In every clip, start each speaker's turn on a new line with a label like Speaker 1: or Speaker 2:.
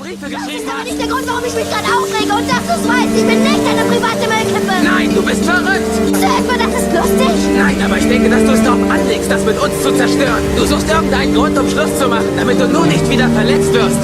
Speaker 1: Briefe
Speaker 2: Das
Speaker 1: geschrieben
Speaker 2: ist aber
Speaker 1: hast.
Speaker 2: nicht der Grund, warum ich mich gerade aufrege. Und dass du es weißt, ich bin nicht deine private Müllkippe.
Speaker 1: Nein, du bist verrückt.
Speaker 2: Sag mal, das ist lustig.
Speaker 1: Nein, aber ich denke, dass du es darauf anlegst, das mit uns zu zerstören. Du suchst irgendeinen Grund, um Schluss zu machen, damit du nur nicht wieder verletzt wirst.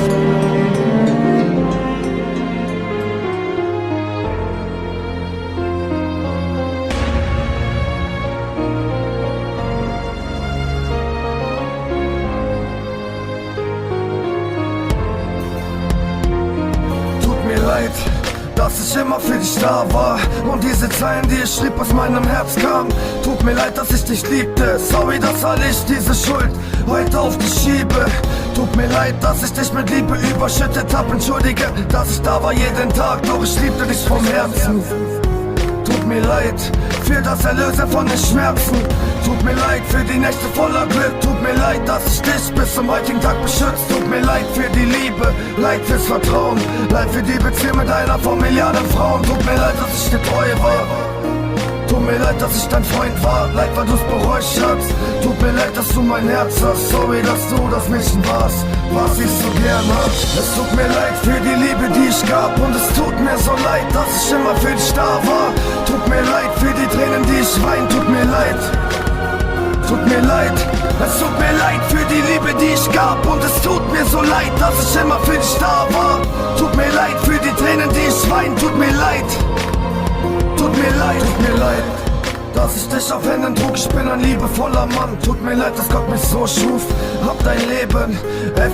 Speaker 3: Dass ich immer für dich da war und diese Zeilen, die ich schrieb, aus meinem Herz kamen. Tut mir leid, dass ich dich liebte. Sorry, dass all ich diese Schuld heute auf dich schiebe. Tut mir leid, dass ich dich mit Liebe überschüttet hab. Entschuldige, dass ich da war jeden Tag, doch ich liebte dich vom Herzen. Tut mir leid für das Erlösen von den Schmerzen. Tut mir leid für die Nächte voller Glück. Tut mir leid, dass ich dich bis zum heutigen Tag beschützt. Tut mir leid für die Liebe, leid fürs Vertrauen, leid für die Beziehung mit einer von Milliarden Frauen. Tut mir leid, dass ich dir treu war. Tut mir leid, dass ich dein Freund war. Leid, weil du's bereut, Schatz. Tut mir leid, dass du mein Herz hast. Sorry, dass du das Mädchen warst, was ich so gern hab. Es tut mir leid für die Liebe, die ich gab. Und es tut mir so leid, dass ich immer für dich da war. Tut mir leid für die Tränen, die ich wein. Tut mir leid. Tut mir leid, es tut mir leid für die Liebe, die ich gab. Und es tut mir so leid, dass ich immer für dich da war. Tut mir leid für die Tränen, die ich wein. Tut mir leid. Tut mir leid, dass ich dich auf Händen trug. Ich bin ein liebevoller Mann. Tut mir leid, dass Gott mich so schuf. Hab dein Leben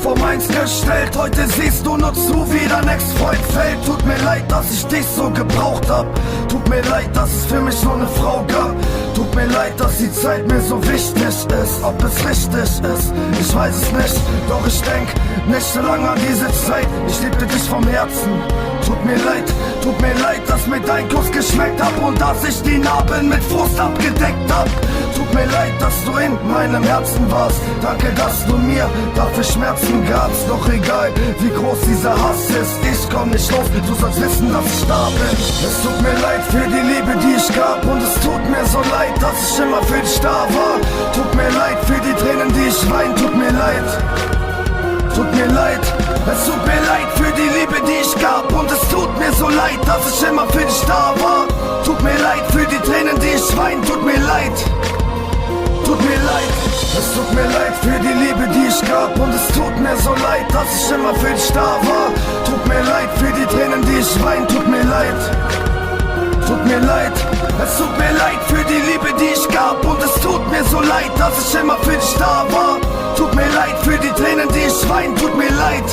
Speaker 3: vor meins gestellt. Heute siehst du nur zu, wie dein Ex-Freund fällt. Tut mir leid, dass ich dich so gebraucht hab. Tut mir leid, dass es für mich nur eine Frau gab. Tut mir leid, dass die Zeit mir so wichtig ist. Ob es richtig ist, ich weiß es nicht. Doch ich denk nicht so lange an diese Zeit. Ich liebte dich vom Herzen. Tut mir leid, dass mir dein Kuss geschmeckt hab und dass ich die Narben mit Frust abgedeckt hab. Tut mir leid, dass du in meinem Herzen warst. Danke, dass du mir dafür Schmerzen gabst. Doch egal, wie groß dieser Hass ist, ich komm nicht los. Du sollst wissen, dass ich da bin. Es tut mir leid für die Liebe, die ich gab. Und es tut mir so leid, dass ich immer für dich da war. Tut mir leid für die Tränen, die ich wein. Tut mir leid. Tut mir leid, es tut mir leid für die Liebe, die ich gab. Und es tut mir so leid, dass ich immer für dich da war. Tut mir leid für die Tränen, die ich wein. Tut mir leid. Tut mir leid, es tut mir leid für die Liebe, die ich gab. Und es tut mir so leid, dass ich immer für dich da war. Tut mir leid für die Tränen, die ich wein. Tut mir leid. Tut mir leid, es tut mir leid für die Liebe, die ich gab. Und es tut mir so leid, dass ich immer für dich da war. Tut mir leid für die Tränen, die ich wein. Tut mir leid.